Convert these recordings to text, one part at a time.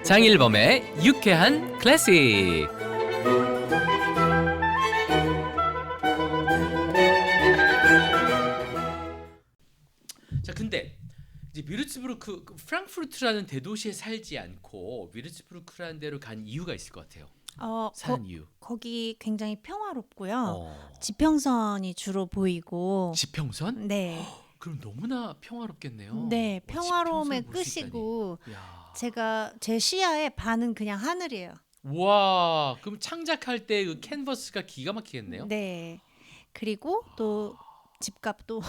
장일범의 유쾌한 클래식. 자, 근데 이제 뮤르츠부르크, 프랑크푸르트라는 대도시에 살지 않고 뮤르츠부르크라는 데로 간 이유가 있을 것 같아요. 사는 이유. 거기 굉장히 평화롭고요. 어. 지평선이 주로 보이고. 지평선? 네. 그럼 너무나 평화롭겠네요. 네, 평화로움의 지평선을 볼수 있다니. 끝이고 이야. 제 시야의 반은 그냥 하늘이에요. 와, 그럼 창작할 때 그 캔버스가 기가 막히겠네요. 네. 그리고 또 집값도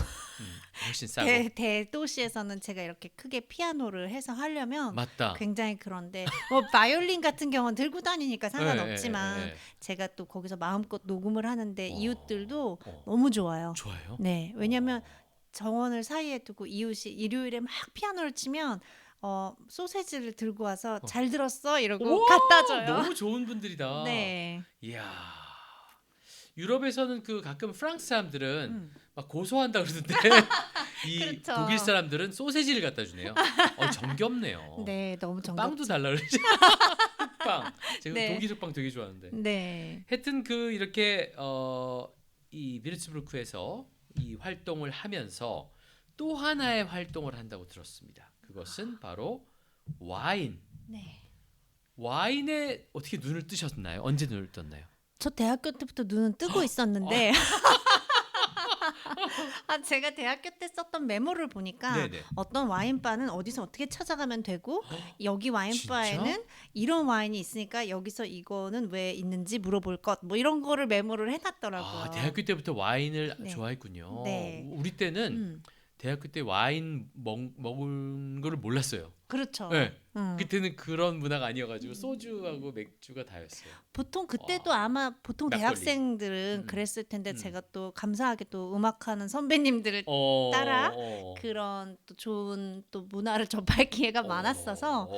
훨씬 싸고. 대도시에서는 제가 이렇게 크게 피아노를 해서 하려면 맞다. 굉장히 그런데 뭐 바이올린 같은 경우는 들고 다니니까 상관없지만 예. 제가 또 거기서 마음껏 녹음을 하는데 이웃들도 어. 너무 좋아요. 좋아요. 네, 왜냐면 정원을 사이에 두고 이웃이 일요일에 막 피아노를 치면 소세지를 들고 와서 잘 들었어 이러고 우와, 갖다 줘요. 너무 좋은 분들이다. 네. 이야. 유럽에서는 그 가끔 프랑스 사람들은 막 고소한다 그러던데 이 그렇죠. 독일 사람들은 소세지를 갖다 주네요. 정겹네요. 네, 너무 그 정겹죠. 빵도 달라 그러지. 흑빵. 제가 네. 독일 흑빵 되게 좋아하는데. 네. 하여튼 그 이렇게 이 뮤르츠부르크에서 이 활동을 하면서 또 하나의 활동을 한다고 들었습니다. 그것은 바로 와인. 네. 와인에 어떻게 눈을 뜨셨나요? 언제 눈을 떴나요? 저 대학교 때부터 눈은 뜨고 있었는데 제가 대학교 때 썼던 메모를 보니까 네네. 어떤 와인바는 어디서 어떻게 찾아가면 되고 여기 와인바에는 진짜? 이런 와인이 있으니까 여기서 이거는 왜 있는지 물어볼 것 뭐 이런 거를 메모를 해놨더라고요. 대학교 때부터 와인을 네. 좋아했군요. 네. 우리 때는 음, 대학교 때 와인 먹은 거를 몰랐어요. 그렇죠. 네. 음. 그때는 그런 문화가 아니어가지고 소주하고 맥주가 다였어요. 보통 그때도 와. 아마 보통 막걸리. 대학생들은 그랬을 텐데 제가 또 감사하게 또 음악하는 선배님들을 따라 그런 또 좋은 또 문화를 접할 기회가 많았어서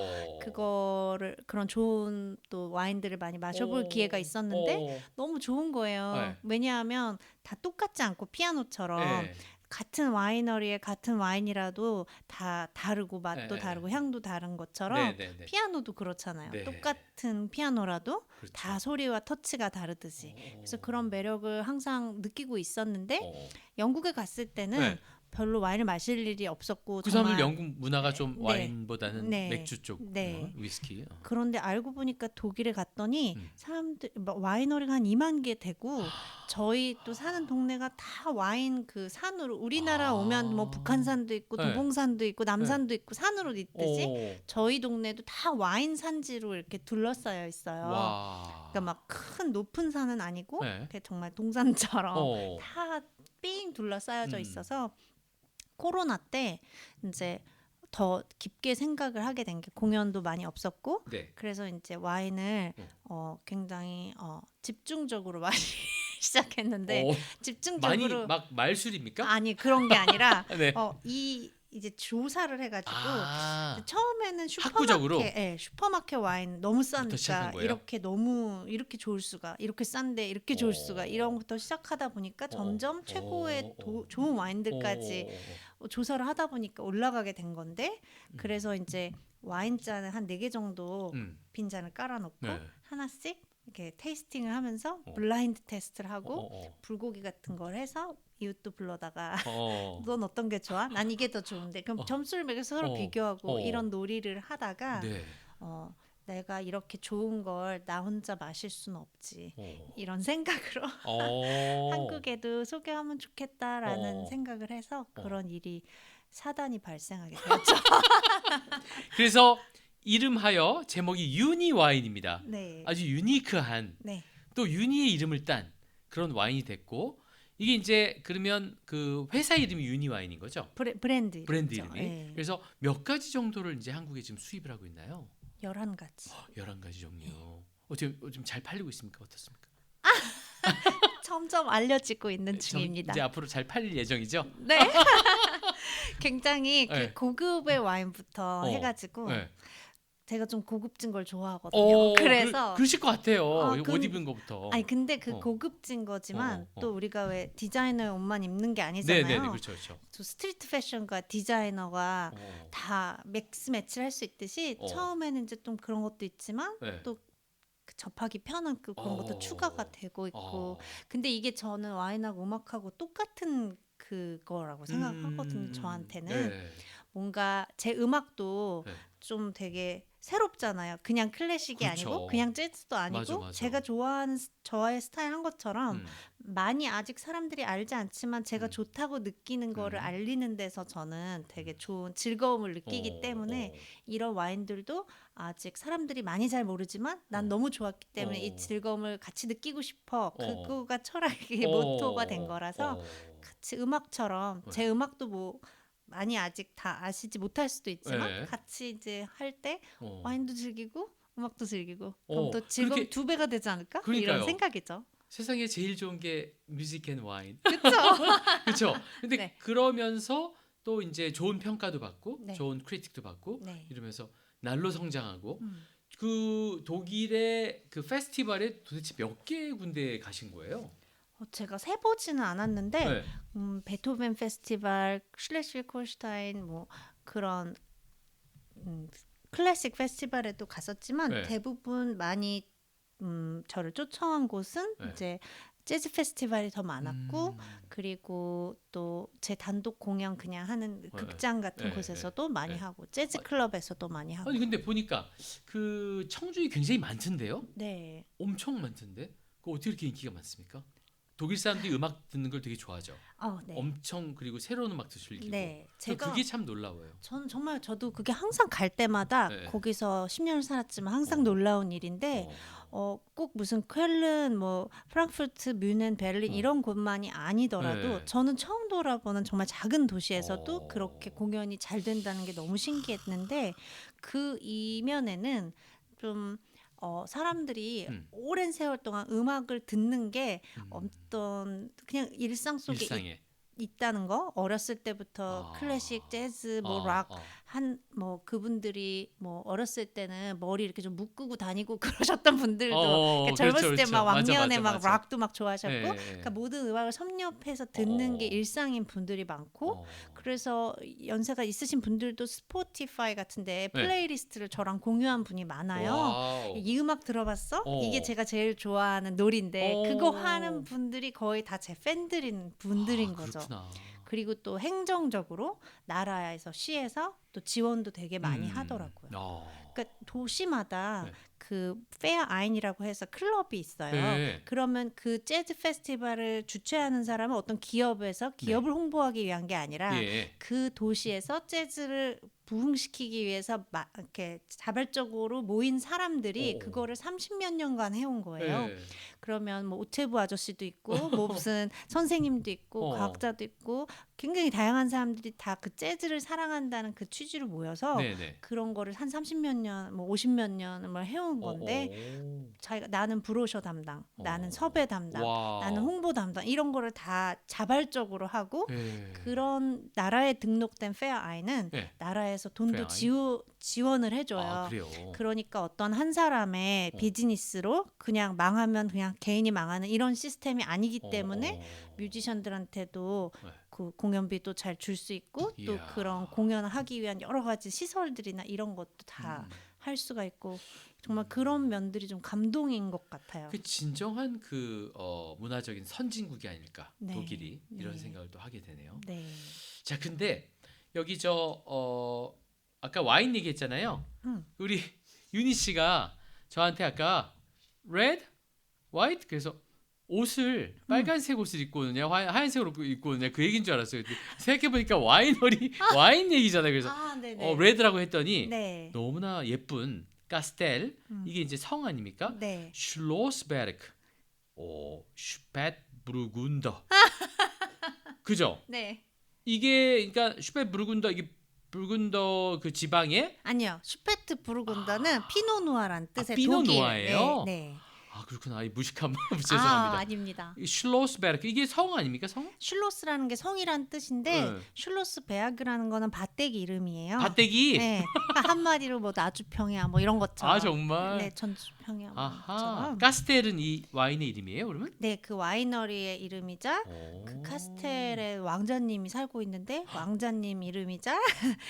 그런 좋은 또 와인들을 많이 마셔볼 기회가 있었는데 너무 좋은 거예요. 네. 왜냐하면 다 똑같지 않고 피아노처럼 네. 같은 와이너리의 같은 와인이라도 다 다르고 맛도 네. 다르고 향도 다른 것처럼 네. 피아노도 그렇잖아요. 네. 똑같은 피아노라도 그렇죠. 다 소리와 터치가 다르듯이. 그래서 그런 매력을 항상 느끼고 있었는데 영국에 갔을 때는 네. 별로 와인을 마실 일이 없었고 그 정말 사람들 영국 문화가 좀 네. 와인보다는 네. 맥주 쪽 네. 위스키. 그런데 알고 보니까 독일에 갔더니 음. 사람들 와이너리가 한 2만 개 되고 저희 또 사는 동네가 다 와인 그 산으로 우리나라 오면 뭐 북한산도 있고 네. 도봉산도 있고 남산도 있고 산으로 있듯이 오. 저희 동네도 다 와인 산지로 이렇게 둘러싸여 있어요. 와. 그러니까 막 큰 높은 산은 아니고 네. 이렇게 정말 동산처럼 어. 다 삥 둘러싸여져 음. 있어서 코로나 때 이제 더 깊게 생각을 하게 된 게 공연도 많이 없었고 네. 그래서 이제 와인을 굉장히 집중적으로 마시기 시작했는데 많이 집중적으로 막 말술입니까? 아니 그런 게 아니라 네. 이제 조사를 해가지고 아. 처음에는 학구적으로? 슈퍼마켓 와인 너무 시작한 싸니까 거예요? 이렇게 좋을 수가 이렇게 싼데 이렇게 좋을 수가 이런 것부터 시작하다 보니까 점점 최고의 좋은 와인들까지 조사를 하다 보니까 올라가게 된 건데 그래서 이제 와인잔을 한 4개 정도 빈잔을 깔아놓고 네. 하나씩 이렇게 테이스팅을 하면서 블라인드 테스트를 하고 불고기 같은 걸 해서 이웃도 불러다가 넌 어떤 게 좋아? 난 이게 더 좋은데 그럼 점수를 매겨서 서로 비교하고 이런 놀이를 하다가 네. 내가 이렇게 좋은 걸 나 혼자 마실 수는 없지 이런 생각으로 한국에도 소개하면 좋겠다라는 생각을 해서 그런 일이 사단이 발생하게 되었죠. 그래서 이름하여 제목이 유니 와인입니다. 네. 아주 유니크한 네. 또 유니의 이름을 딴 그런 와인이 됐고 이게 이제 그러면 그 회사 이름이 유니 와인인 거죠? 브랜드 브랜드 있죠. 이름이. 네. 그래서 몇 가지 정도를 이제 한국에 지금 수입을 하고 있나요? 11가지. 11가지 종류. 좀 잘 팔리고 있습니까? 어떻습니까? 점점 알려지고 있는 중입니다. 이제 앞으로 잘 팔릴 예정이죠? 네. 굉장히 네. 고급의 와인부터 해가지고 네. 제가 좀 고급진 걸 좋아하거든요. 그래서 그러실 것 같아요. 옷 입은 거부터. 아니 근데 그 고급진 거지만 또 우리가 왜 디자이너의 옷만 입는 게 아니잖아요. 네네, 그렇죠, 그렇죠. 또 스트리트 패션과 디자이너가 다 믹스 매치를 할 수 있듯이 처음에는 이제 좀 그런 것도 있지만 또 접하기 편한 그런 것도 추가가 되고 있고. 근데 이게 저는 와인하고 음악하고 똑같은 그거라고 생각하거든요. 저한테는 뭔가 제 음악도 좀 되게 새롭잖아요. 그냥 클래식이 그렇죠. 아니고 그냥 재즈도 아니고 맞아. 제가 좋아하는 저의 스타일 한 것처럼 많이 아직 사람들이 알지 않지만 제가 좋다고 느끼는 거를 알리는 데서 저는 되게 좋은 즐거움을 느끼기 때문에 이런 와인들도 아직 사람들이 많이 잘 모르지만 난 너무 좋았기 때문에 이 즐거움을 같이 느끼고 싶어. 그거가 철학의 모토가 된 거라서 같이 음악처럼 제 음악도 뭐 많이 아직 다 아시지 못할 수도 있지만 같이 이제 할 때 와인도 즐기고 음악도 즐기고 그럼 또 즐거움 두 배가 되지 않을까? 이런 생각이죠. 세상에 제일 좋은 게 뮤직 앤 와인. 그렇죠. 그렇죠. 근데 그러면서 또 이제 좋은 평가도 받고 좋은 크리틱도 받고 이러면서 날로 성장하고 그 독일의 그 페스티벌에 도대체 몇 개 군데에 가신 거예요? 제가 세보지는 않았는데 베토벤 페스티벌, 슐레스위그홀슈타인 뭐 그런 클래식 페스티벌에도 갔었지만 대부분 많이 저를 초청한 곳은 이제 재즈 페스티벌이 더 많았고 그리고 또 제 단독 공연 그냥 하는 극장 같은 곳에서도 많이 하고 재즈 클럽에서도 많이 하고. 아니 근데 보니까 그 청중이 굉장히 많던데요? 네. 엄청 많던데? 그 어떻게 이렇게 인기가 많습니까? 독일 사람들이 음악 듣는 걸 되게 좋아하죠. 엄청 그리고 새로운 음악도 즐기고. 제가 그게 참 놀라워요. 저는 정말 저도 그게 항상 갈 때마다 거기서 10년을 살았지만 항상 놀라운 일인데 꼭 무슨 쾰른, 뭐 프랑크푸르트, 뮌헨, 베를린 이런 곳만이 아니더라도 저는 처음 돌아보는 정말 작은 도시에서도 그렇게 공연이 잘 된다는 게 너무 신기했는데 그 이면에는 좀 사람들이 오랜 세월 동안 음악을 듣는 게 어떤 그냥 일상 속에 있다는 거. 어렸을 때부터 클래식, 재즈, 뭐 락 뭐 그분들이 뭐 어렸을 때는 머리 이렇게 좀 묶고 다니고 그러셨던 분들도 젊었을 때 막 왕년에 막 락도 막 좋아하셨고 그러니까 모든 음악을 섭렵해서 듣는 게 일상인 분들이 많고 그래서 연세가 있으신 분들도 스포티파이 같은데 플레이리스트를 저랑 공유한 분이 많아요. 이 음악 들어봤어? 이게 제가 제일 좋아하는 노래인데 그거 하는 분들이 거의 다 제 팬들인 분들인 거죠. 그리고 또 행정적으로 나라에서 시에서 또 지원도 되게 많이 하더라고요. 그러니까 도시마다 그 페어 아인이라고 해서 클럽이 있어요. 그러면 그 재즈 페스티벌을 주최하는 사람은 어떤 기업에서 기업을 홍보하기 위한 게 아니라 그 도시에서 재즈를 부흥시키기 위해서 이렇게 자발적으로 모인 사람들이 그거를 30몇 년간 해온 거예요. 그러면 뭐 오체부 아저씨도 있고 뭐 무슨 선생님도 있고 과학자도 있고 굉장히 다양한 사람들이 다 그 재즈를 사랑한다는 그 취지로 모여서 그런 거를 한 30몇 년, 뭐 50몇 년을 해온 건데 자기가 나는 브로셔 담당, 나는 섭외 담당, 나는 홍보 담당 이런 거를 다 자발적으로 하고 그런 나라에 등록된 페어 아이는 나라에서 돈도 지원을 해줘요. 그러니까 어떤 한 사람의 비즈니스로 그냥 망하면 그냥 개인이 망하는 이런 시스템이 아니기 때문에 뮤지션들한테도 그 공연비도 잘 줄 수 있고 또 그런 공연을 하기 위한 여러 가지 시설들이나 이런 것도 다 할 수가 있고 정말 그런 면들이 좀 감동인 것 같아요. 그 진정한 그 문화적인 선진국이 아닐까 독일이 이런 생각을 또 하게 되네요. 자, 근데 여기 아까 와인 얘기했잖아요. 우리 유니 씨가 저한테 아까 red, white 그래서 옷을 빨간색 옷을 입고 오느냐 하얀색 옷을 입고 오느냐 그 얘기인 줄 알았어요. 생각해보니까 와인 얘기잖아요. 그래서 레드라고 했더니 너무나 예쁜 카스텔 이게 이제 성 아닙니까? 슐로스베르크 슈페트부르군더 그죠? 이게 그러니까 슈페트부르군더 이게 부르군더 그 지방에 아니요. 슈페트부르군더는 피노누아라는 뜻의 피노누아예요? 아 그렇구나. 이 무식한 죄송합니다. 아닙니다. 슐로스베르크 이게 성 아닙니까 성? 슐로스라는 게 성이란 뜻인데 네. 슐로스베르크라는 거는 밭대기 이름이에요. 밭대기? 네. 그러니까 한마디로 뭐 나주평야 뭐 이런 것처럼. 아 정말? 네, 전주평야 아하. 뭐처럼. 카스텔은 이 와인의 이름이에요, 그러면? 네, 그 와이너리의 이름이자 그 카스텔의 왕자님이 살고 있는데 왕자님 이름이자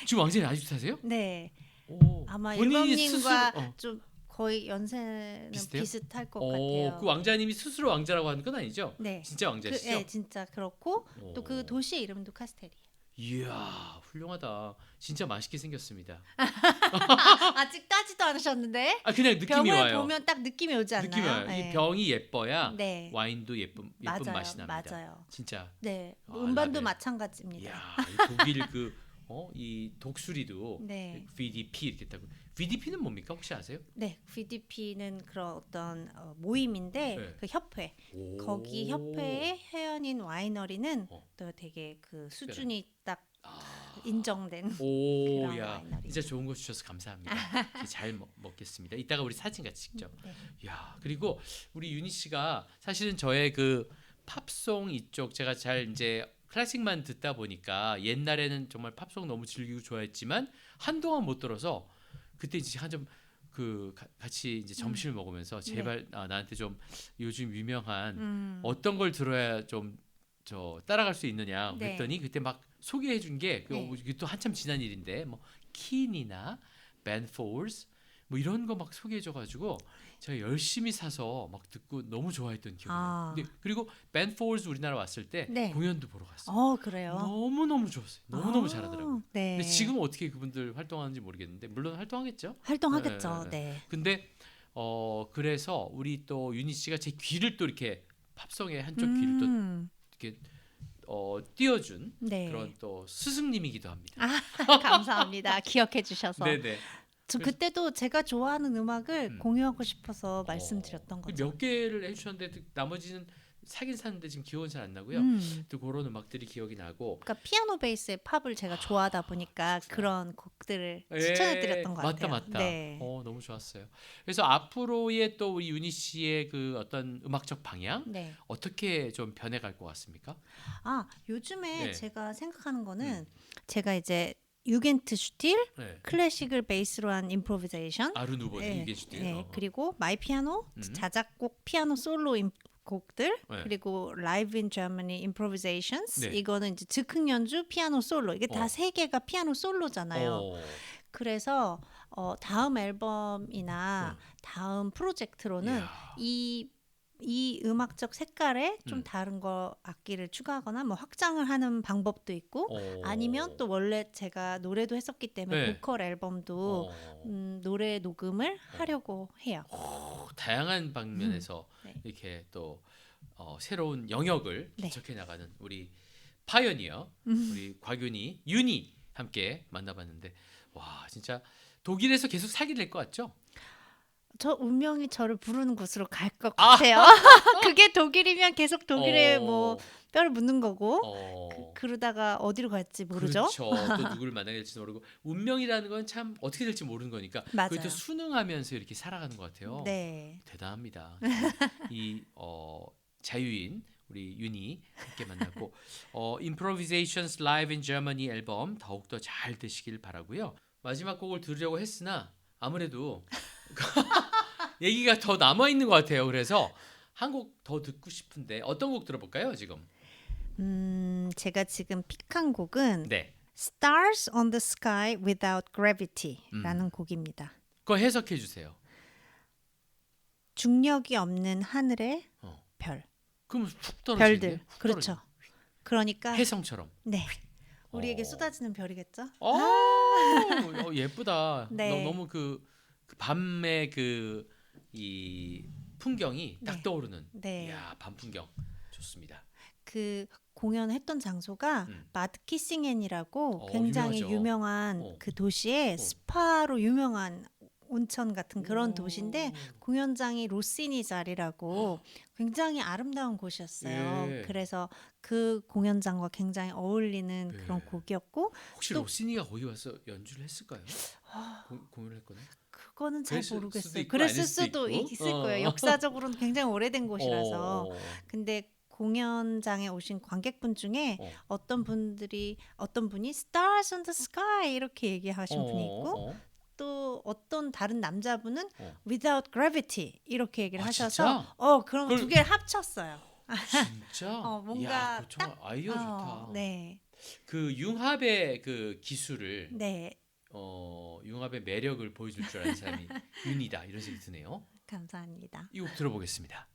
지금 왕자님 아직도 사세요? 네. 오. 아마 본인이 일범님과 스스로 좀 거의 연세는 비슷해요? 비슷할 것 같아요. 그 왕자님이 스스로 왕자라고 하는 건 아니죠? 네. 진짜 왕자시죠? 네, 진짜 그렇고 또 그 도시의 이름도 카스텔이에요. 이야, 훌륭하다. 진짜 맛있게 생겼습니다. 아직 따지도 않으셨는데 아 그냥 느낌이 병을 와요. 보면 딱 느낌이 오지 않나요? 느낌이 와요. 네. 이 병이 예뻐야 네. 와인도 예쁜 맞아요, 맛이 납니다. 맞아요. 진짜. 네, 아, 음반도 라벨. 마찬가지입니다. 이야, 이 독일 이 독수리도 네. VDP 이렇게 있다고. VDP는 뭡니까? 혹시 아세요? 네, VDP는 그런 어떤 모임인데 네. 그 협회 오. 거기 협회의 회원인 와이너리는 어. 또 되게 그 수준이 딱 아. 인정된 오, 그런 야, 와이너리. 진짜 좋은 거 주셔서 감사합니다. 잘 먹겠습니다. 이따가 우리 사진 같이 찍죠. 네. 야, 그리고 우리 유니 씨가 사실은 저의 그 팝송 이쪽 제가 잘 이제 클래식만 듣다 보니까 옛날에는 정말 팝송 너무 즐기고 좋아했지만 한동안 못 들어서 그때 이제 한점 같이 이제 점심을 먹으면서 제발 나한테 좀 요즘 유명한 어떤 걸 들어야 좀 저 따라갈 수 있느냐 네. 그랬더니 그때 막 소개해 준 게 네. 또 한참 지난 일인데 뭐 킨이나 벤 포울스 뭐 이런 거 막 소개해 줘 가지고 제가 열심히 사서 막 듣고 너무 좋아했던 기억이 나요. 근데 그리고 벤 포울스 우리나라 왔을 때 네. 공연도 보러 갔어요. 그래요? 너무너무 좋았어요. 너무너무 잘하더라고요. 네. 근데 지금 어떻게 그분들 활동하는지 모르겠는데 물론 활동하겠죠. 활동하겠죠. 네. 네. 근데 그래서 우리 또 유니 씨가 제 귀를 또 이렇게 팝송의 한쪽 귀를 또 이렇게 띄워준 네. 그런 또 스승님이기도 합니다. 감사합니다. 기억해 주셔서. 네네. 저 그때도 제가 좋아하는 음악을 공유하고 싶어서 말씀드렸던 거죠. 몇 개를 해주셨는데 나머지는 사긴 샀는데 지금 기억은 잘 안 나고요. 또 그런 음악들이 기억이 나고. 그러니까 피아노 베이스의 팝을 제가 좋아하다 보니까 그런 곡들을 추천해드렸던 것 같아요. 맞다. 네. 너무 좋았어요. 그래서 앞으로의 또 우리 유니 씨의 그 어떤 음악적 방향 네. 어떻게 좀 변해갈 것 같습니까? 요즘에 네. 제가 생각하는 거는 제가 이제 유겐트 슈틸, 클래식을 베이스로 한 임프로비제이션, 아르누보니 유겐슈틸, 네. 그리고 마이 피아노, 자작곡 피아노 솔로 곡들, 그리고 라이브 인 저머니 임프로비제이션스, 이거는 이제 즉흥 연주 피아노 솔로, 이게 다 세 개가 피아노 솔로잖아요. 그래서 다음 앨범이나 다음 프로젝트로는 이 음악적 색깔에 좀 다른 거 악기를 추가하거나 뭐 확장을 하는 방법도 있고 아니면 또 원래 제가 노래도 했었기 때문에 보컬 앨범도 노래 녹음을 하려고 해요. 다양한 방면에서 이렇게 또 새로운 영역을 개척해 나가는 우리 파이어니어 우리 곽윤희 윤희 함께 만나봤는데 와 진짜 독일에서 계속 살게 될 것 같죠? 저 운명이 저를 부르는 곳으로 갈 것 같아요. 그게 독일이면 계속 독일에 뭐 뼈를 묻는 거고 그러다가 어디로 갈지 모르죠. 그렇죠. 또 누구를 만나게 될지도 모르고 운명이라는 건 참 어떻게 될지 모르는 거니까 그것도 순응하면서 이렇게 살아가는 것 같아요. 네. 대단합니다. 이 자유인 우리 윤희 함께 만났고 Improvisations Live in Germany 앨범 더욱더 잘 되시길 바라고요. 마지막 곡을 들으려고 했으나 아무래도 얘기가 더 남아 있는 것 같아요. 그래서 한 곡 더 듣고 싶은데 어떤 곡 들어볼까요? 지금 제가 지금 픽한 곡은 Stars on the Sky Without Gravity라는 곡입니다. 그거 해석해 주세요. 중력이 없는 하늘의 별. 그럼 훅 떨어지네. 별들. 그렇죠. 그러니까 해성처럼. 네. 우리에게 쏟아지는 별이겠죠? 예쁘다. 너무 그 밤의 이 풍경이 딱 떠오르는. 이야, 밤 풍경 좋습니다. 그 공연했던 장소가 마드 키싱헨이라고 굉장히 유명한 그 도시에 스파로 유명한 온천 같은 그런 도시인데 공연장이 로시니 자리라고 굉장히 아름다운 곳이었어요. 그래서 그 공연장과 굉장히 어울리는 그런 곡이었고 혹시 로시니가 거기 와서 연주를 했을까요? 공연을 했거나? 그거는 잘 그랬을 모르겠어요. 수도 있고 그랬을 아닐 수도 수도 있고. 있을 거예요. 역사적으로는 굉장히 오래된 곳이라서. 어. 근데 공연장에 오신 관객분 중에 어. 어떤 분이 Stars on the Sky 이렇게 얘기하신 분이 있고 또 어떤 다른 남자분은 Without Gravity 이렇게 얘기를 하셔서 진짜? 그럼 그걸- 두 개를 합쳤어요. 진짜? 뭔가 이야, 그거 정말 아이디어 좋다. 네. 그 융합의 그 기술을 네. 융합의 매력을 보여줄 줄 아는 사람이 윤이다 이런 생각이 드네요. 감사합니다. 이 곡 들어보겠습니다.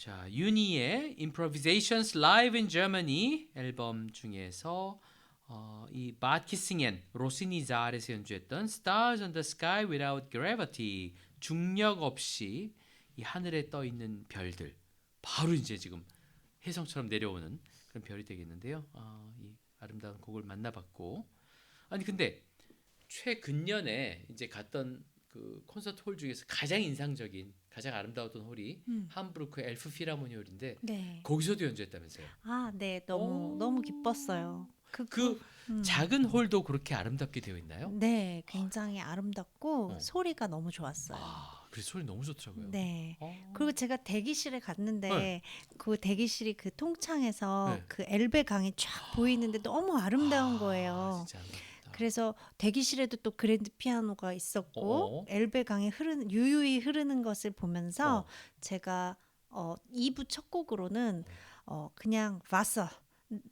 자, 유니의 Improvisations Live in Germany 앨범 중에서 이 Bad Kissingen, 로시니 자알에서 연주했던 Stars on the Sky Without Gravity, 중력 없이 이 하늘에 떠 있는 별들, 바로 이제 지금 혜성처럼 내려오는 그런 별이 되겠는데요. 이 아름다운 곡을 만나봤고, 아니 근데 최근년에 이제 갔던 그 콘서트 홀 중에서 가장 인상적인, 가장 아름다웠던 홀이 함부르크 엘프 필하모니 홀인데 네. 거기서도 연주했다면서요? 네, 너무 기뻤어요. 그 작은 홀도 그렇게 아름답게 되어 있나요? 네, 굉장히 아름답고 소리가 너무 좋았어요. 그래서 소리 너무 좋더라고요. 네. 그리고 제가 대기실에 갔는데 네. 그 대기실이 그 통창에서 네. 그 엘베 강이 쫙 보이는데 너무 아름다운 거예요. 진짜 아름답다. 그래서 대기실에도 또 그랜드 피아노가 있었고 엘베 강이 유유히 흐르는 것을 보면서 제가 2부 첫 곡으로는 그냥 왔어.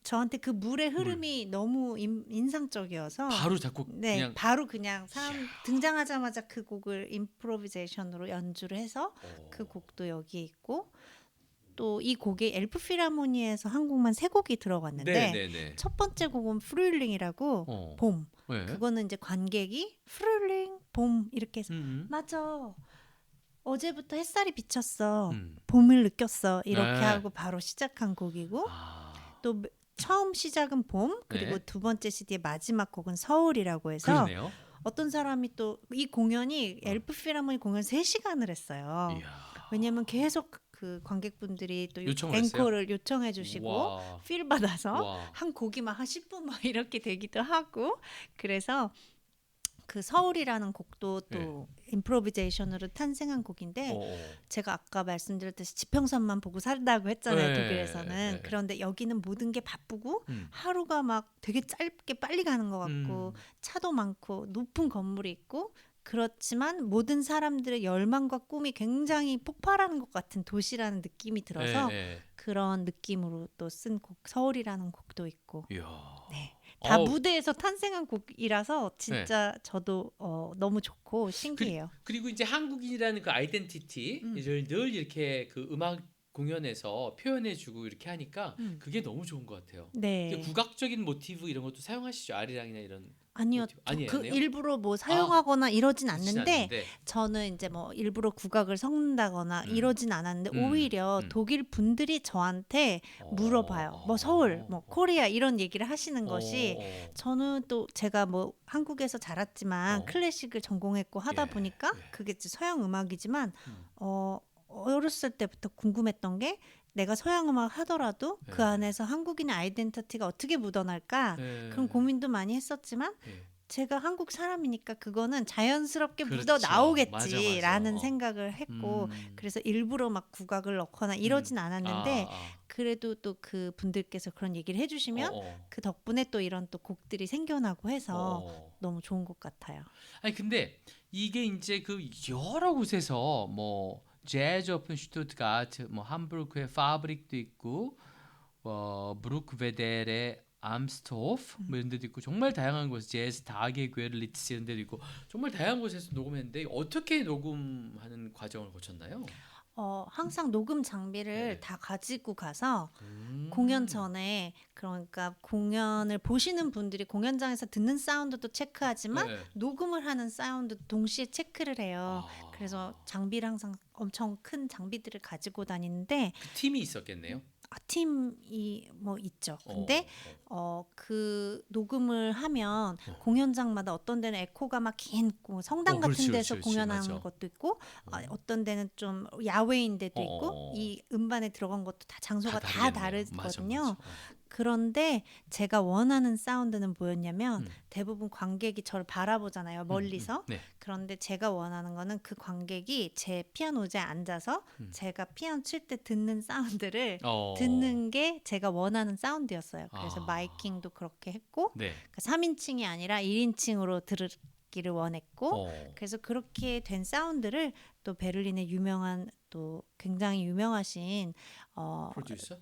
저한테 그 물의 흐름이 너무 인상적이어서 바로 작곡 그냥 바로 그냥 사람 등장하자마자 그 곡을 임프로비제이션으로 연주를 해서 그 곡도 여기에 있고 또 이 곡에 엘프 필하모니에서 한 곡만 3곡이 들어갔는데 첫 번째 곡은 프룰링이라고 봄. 네. 그거는 이제 관객이 프룰링 봄 이렇게 해서 맞아. 어제부터 햇살이 비쳤어. 봄을 느꼈어. 이렇게 하고 바로 시작한 곡이고 또 처음 시작은 봄 그리고 두 번째 CD의 마지막 곡은 서울이라고 해서 그러네요. 어떤 사람이 또 이 공연이 엘프 필하모니 공연 3시간을 했어요. 왜냐면 계속 그 관객분들이 또 앵콜을 요청해 주시고 필 받아서 한 곡이 막 한 10분 막 이렇게 되기도 하고 그래서 그 서울이라는 곡도 또 임프로비제이션으로 탄생한 곡인데 제가 아까 말씀드렸듯이 지평선만 보고 살다고 했잖아요. 독일에서는. 그런데 여기는 모든 게 바쁘고 하루가 막 되게 짧게 빨리 가는 것 같고 차도 많고 높은 건물이 있고 그렇지만 모든 사람들의 열망과 꿈이 굉장히 폭발하는 것 같은 도시라는 느낌이 들어서 그런 느낌으로 또 쓴 곡 서울이라는 곡도 있고 네. 다 무대에서 탄생한 곡이라서 진짜 저도 너무 좋고 신기해요. 그리고 이제 한국인이라는 그 아이덴티티를 늘 이렇게 그 음악 공연에서 표현해주고 이렇게 하니까 그게 너무 좋은 것 같아요. 네. 국악적인 모티브 이런 것도 사용하시죠? 아리랑이나 이런. 아니요. 그 일부러 뭐 사용하거나 이러진 않는데 저는 이제 뭐 일부러 국악을 섞는다거나 이러진 않았는데 오히려 독일 분들이 저한테 물어봐요. 뭐 서울, 뭐 코리아 이런 얘기를 하시는 것이 저는 또 제가 뭐 한국에서 자랐지만 클래식을 전공했고 하다 보니까 그게 서양 음악이지만 어렸을 때부터 궁금했던 게 내가 서양 음악 하더라도 그 안에서 한국인의 아이덴티티가 어떻게 묻어날까 그런 고민도 많이 했었지만 제가 한국 사람이니까 그거는 자연스럽게 묻어 나오겠지라는 생각을 했고 그래서 일부러 막 국악을 넣거나 이러진 않았는데 그래도 또 그 분들께서 그런 얘기를 해주시면 그 덕분에 또 이런 또 곡들이 생겨나고 해서 너무 좋은 것 같아요. 아니 근데 이게 이제 그 여러 곳에서 뭐 재즈 오픈 슈투트가트, 뭐 함부르크의 파브릭도 있고, 브루크베델의 암스토프 뭐 이런 데도 있고 정말 다양한 곳, 재즈 다게 괴르리츠 이런 데도 있고 정말 다양한 곳에서 녹음했는데 어떻게 녹음하는 과정을 거쳤나요? 항상 녹음 장비를 다 가지고 가서 공연 전에 그러니까 공연을 보시는 분들이 공연장에서 듣는 사운드도 체크하지만 녹음을 하는 사운드도 동시에 체크를 해요. 그래서 장비를 항상 엄청 큰 장비들을 가지고 다니는데 그 팀이 있었겠네요. 팀이 뭐 있죠. 근데 그 녹음을 하면 공연장마다 어떤 데는 에코가 막 긴 성당 같은 데서 공연하는 것도 있고 어떤 데는 좀 야외인 데도 있고 이 음반에 들어간 것도 다 장소가 다 다르거든요. 맞아. 그런데 제가 원하는 사운드는 뭐였냐면 대부분 관객이 저를 바라보잖아요. 멀리서. 그런데 제가 원하는 거는 그 관객이 제 피아노 의자에 앉아서 제가 피아노 칠 때 듣는 사운드를 듣는 게 제가 원하는 사운드였어요. 그래서 마이킹도 그렇게 했고 그러니까 3인칭이 아니라 1인칭으로 들기를 원했고 그래서 그렇게 된 사운드를 또 베를린의 유명한 또 굉장히 유명하신 프로듀서?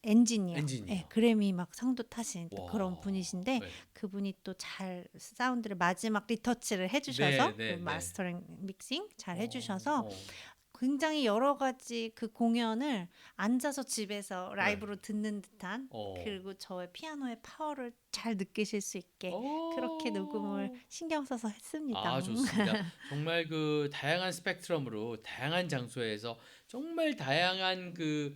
엔지니어. 그래미 막 상도 타신 그런 분이신데 그분이 또 잘 사운드를 마지막 리터치를 해주셔서 마스터링 믹싱 잘 해주셔서 굉장히 여러 가지 그 공연을 앉아서 집에서 라이브로 듣는 듯한 그리고 저의 피아노의 파워를 잘 느끼실 수 있게 그렇게 녹음을 신경 써서 했습니다. 좋습니다. 정말 그 다양한 스펙트럼으로 다양한 장소에서 정말 다양한 그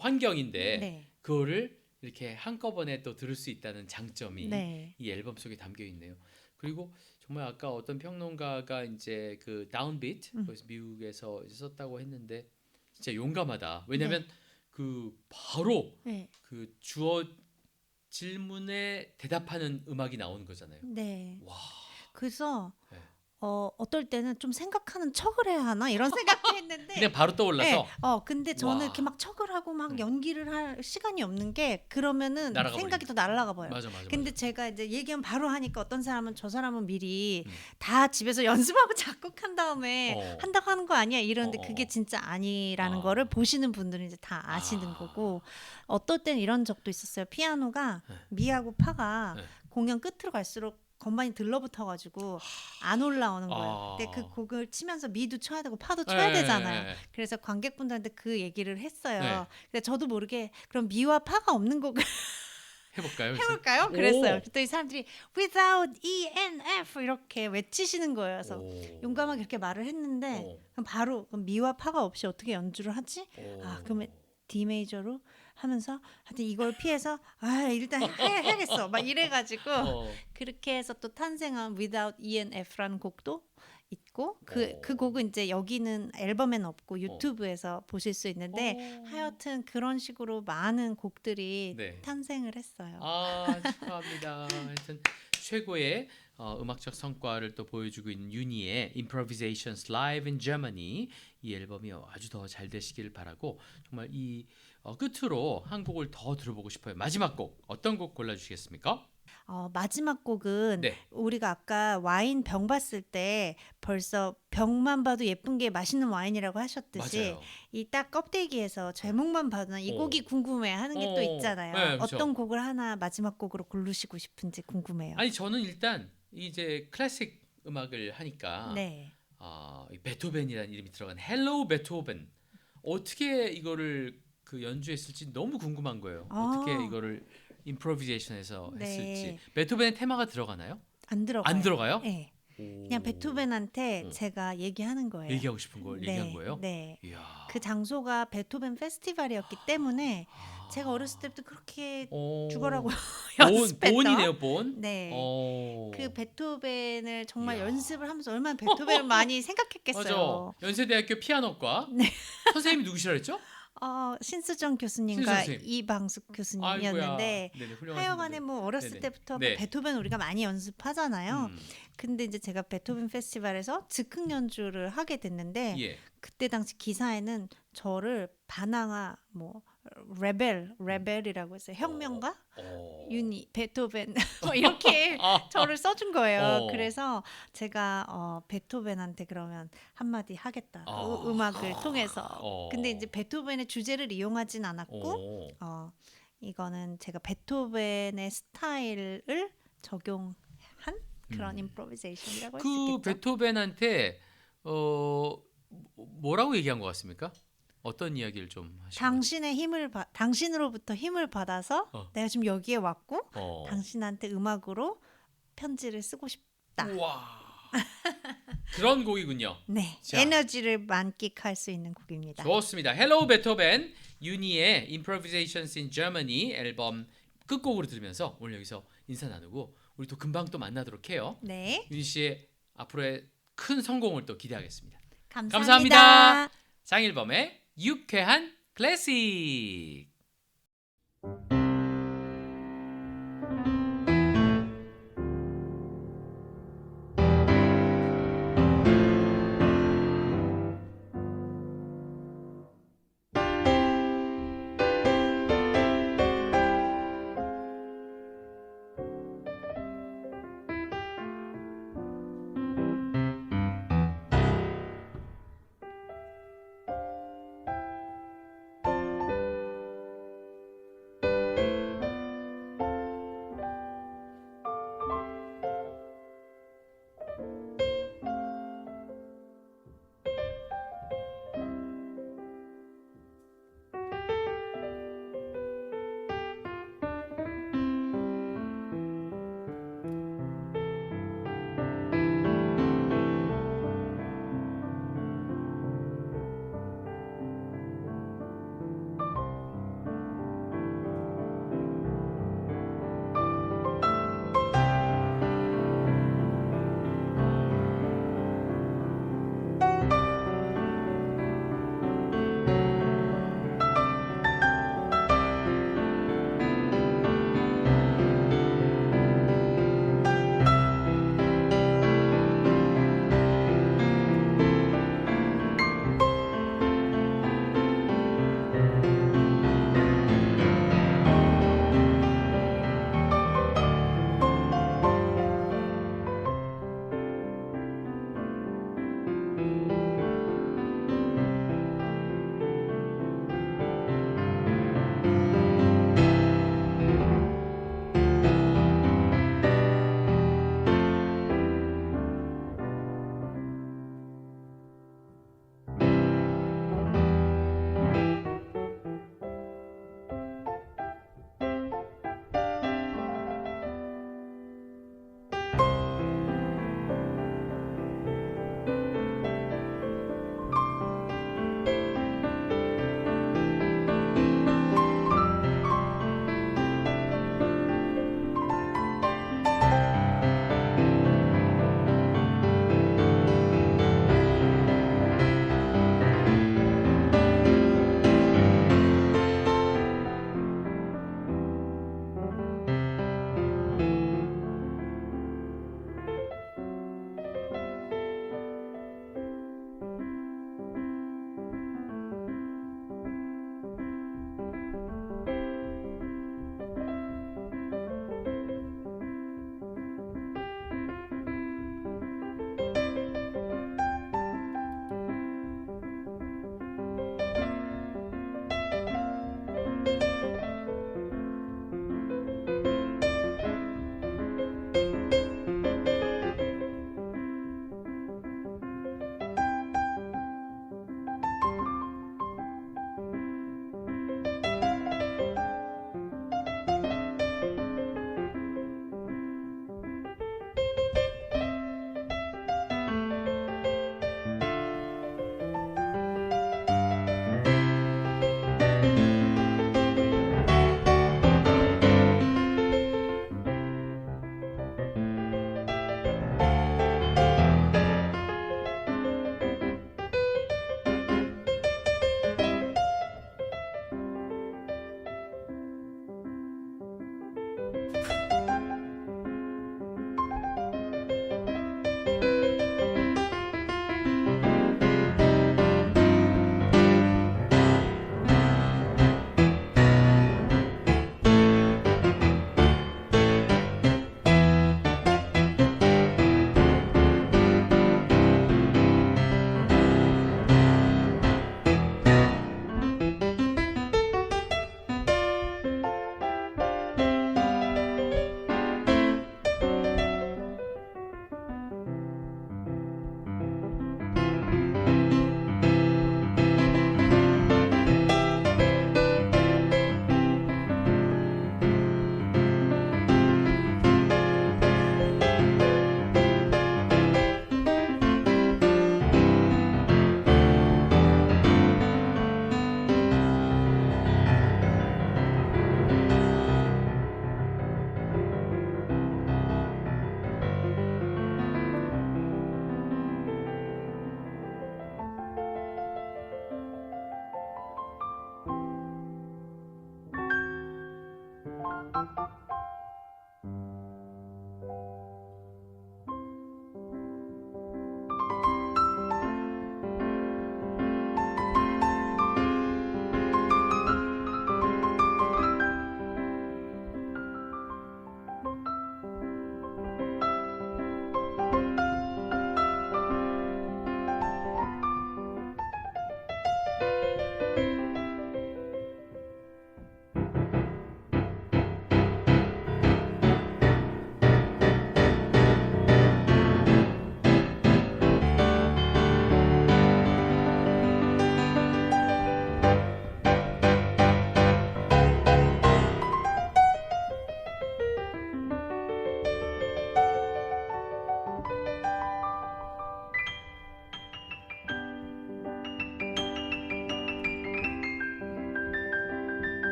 환경인데 네. 그거를 이렇게 한꺼번에 또 들을 수 있다는 장점이 네. 이 앨범 속에 담겨 있네요. 그리고 정말 아까 어떤 평론가가 이제 그 다운비트 거기서 미국에서 이제 썼다고 했는데 진짜 용감하다. 왜냐면 그 바로 그 주어 질문에 대답하는 음악이 나오는 거잖아요. 네. 와. 그래서 어떨 때는 좀 생각하는 척을 해야 하나 이런 생각도 했는데 그냥 바로 떠올라서. 근데 저는 이렇게 막 척을 하고 막 연기를 할 시간이 없는 게 그러면은 날아가 생각이 버립니다. 더 날아가 버려요. 맞아. 근데 제가 이제 얘기하면 바로 하니까 어떤 사람은 저 사람은 미리 다 집에서 연습하고 작곡한 다음에 한다고 하는 거 아니야 이러는데 그게 진짜 아니라는 거를 보시는 분들은 이제 다 아시는 거고 어떨 땐 이런 적도 있었어요. 피아노가 미하고 파가 공연 끝으로 갈수록 건반이 들러붙어가지고 안 올라오는 거예요. 근데 그 곡을 치면서 미도 쳐야 되고 파도 쳐야 되잖아요. 그래서 관객분들한테 그 얘기를 했어요. 근데 저도 모르게 그럼 미와 파가 없는 곡을 해볼까요? 그랬어요. 그랬더니 사람들이 without E and F 이렇게 외치시는 거예요. 그래서 용감하게 이렇게 말을 했는데 그럼 바로 그럼 미와 파가 없이 어떻게 연주를 하지? 그러면 D 메이저로 하면서 하여튼 이걸 피해서 일단 해야겠어 막 이래가지고 그렇게 해서 또 탄생한 Without E and F라는 곡도 있고 그 곡은 이제 여기는 앨범에는 없고 유튜브에서 보실 수 있는데 하여튼 그런 식으로 많은 곡들이 탄생을 했어요. 축하합니다. 하여튼 최고의 음악적 성과를 또 보여주고 있는 윤희의 Improvisations Live in Germany 이 앨범이 아주 더 잘 되시길 바라고 정말 이 끝으로 한 곡을 더 들어보고 싶어요. 마지막 곡 어떤 곡 골라주시겠습니까? 마지막 곡은 우리가 아까 와인 병 봤을 때 벌써 병만 봐도 예쁜 게 맛있는 와인이라고 하셨듯이 이 딱 껍데기에서 제목만 봐도 이 곡이 궁금해 하는 게 또 있잖아요. 어떤 곡을 하나 마지막 곡으로 고르시고 싶은지 궁금해요. 아니 저는 일단 이제 클래식 음악을 하니까 이 베토벤이라는 이름이 들어간 헬로 베토벤 어떻게 이거를 그 연주했을지 너무 궁금한 거예요. 어떻게 이거를 임프로비제이션에서 했을지. 베토벤의 테마가 들어가나요? 안 들어가요. 안 들어가요? 네. 그냥 베토벤한테 제가 얘기하는 거예요. 얘기하고 싶은 걸 얘기한 거예요? 네. 이야. 그 장소가 베토벤 페스티벌이었기 때문에 제가 어렸을 때부터 그렇게 죽어라고 연습했던 본이네요, 본. 네. 그 베토벤을 정말 연습을 하면서 얼마나 베토벤을 많이 생각했겠어요. 맞아. 연세대학교 피아노과 선생님이 누구시라 그랬죠? 신수정 교수님과 이방숙 교수님이었는데 하여간에 뭐 어렸을 때부터 베토벤 우리가 많이 연습하잖아요. 근데 이제 제가 베토벤 페스티벌에서 즉흥 연주를 하게 됐는데 그때 당시 기사에는 저를 바나나 뭐 레벨이라고 했어요. 혁명가? 윤희, 베토벤 뭐 이렇게 저를 써준 거예요. 그래서 제가 베토벤한테 그러면 한마디 하겠다. 음악을 통해서. 근데 이제 베토벤의 주제를 이용하진 않았고 이거는 제가 베토벤의 스타일을 적용한 그런 임프로비제이션이라고 할 수 있겠죠. 그 베토벤한테 뭐라고 얘기한 것 같습니까? 어떤 이야기를 좀 하신 당신으로부터 힘을 받아서 내가 지금 여기에 왔고 당신한테 음악으로 편지를 쓰고 싶다. 우와. 그런 곡이군요. 네, 자. 에너지를 만끽할 수 있는 곡입니다. 좋습니다. 헬로 베토벤 윤희의 Improvisations in Germany 앨범 끝곡으로 들으면서 오늘 여기서 인사 나누고 우리 또 금방 또 만나도록 해요. 네. 윤희 씨의 앞으로의 큰 성공을 또 기대하겠습니다. 감사합니다. 장일범의 유쾌한 클래식.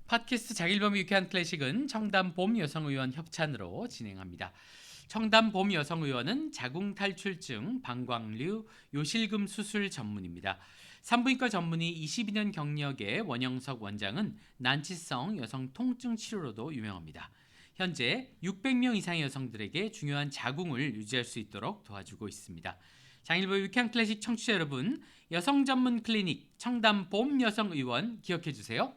팟캐스트 장일범의 유쾌한 클래식은 청담봄 여성의원 협찬으로 진행합니다. 청담봄 여성의원은 자궁탈출증, 방광류, 요실금 수술 전문입니다. 산부인과 전문의 22년 경력의 원영석 원장은 난치성 여성 통증 치료로도 유명합니다. 현재 600명 이상의 여성들에게 중요한 자궁을 유지할 수 있도록 도와주고 있습니다. 장일범의 유쾌한 클래식 청취자 여러분, 여성 전문 클리닉 청담봄 여성의원 기억해 주세요.